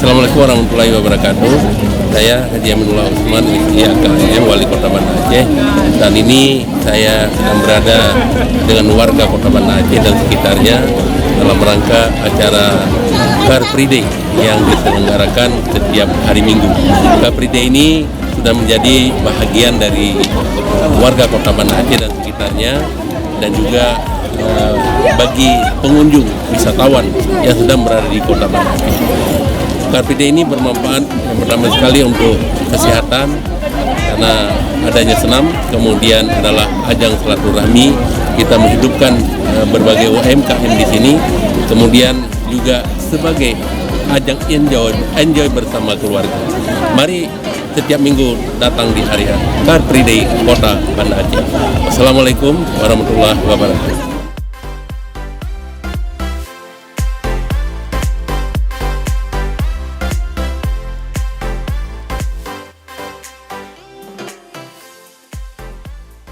Assalamualaikum warahmatullahi wabarakatuh. Saya Haji Aminullah Usman, IAKM, Wali Kota Banda Aceh. Dan ini saya sedang berada dengan warga Kota Banda Aceh dan sekitarnya dalam rangka acara Car Free Day yang diselenggarakan setiap hari Minggu. Car Free Day ini sudah menjadi bahagian dari warga Kota Banda Aceh dan sekitarnya, dan juga bagi pengunjung wisatawan yang sedang berada di Kota Banda Aceh. Car Free Day ini bermanfaat yang pertama sekali untuk kesehatan karena adanya senam, kemudian adalah ajang silaturahmi, kita menghidupkan berbagai UMKM di sini, kemudian juga sebagai ajang enjoy bersama keluarga. Mari setiap minggu datang di hari Car Free Day Kota Banda Aceh. Wassalamualaikum warahmatullahi wabarakatuh.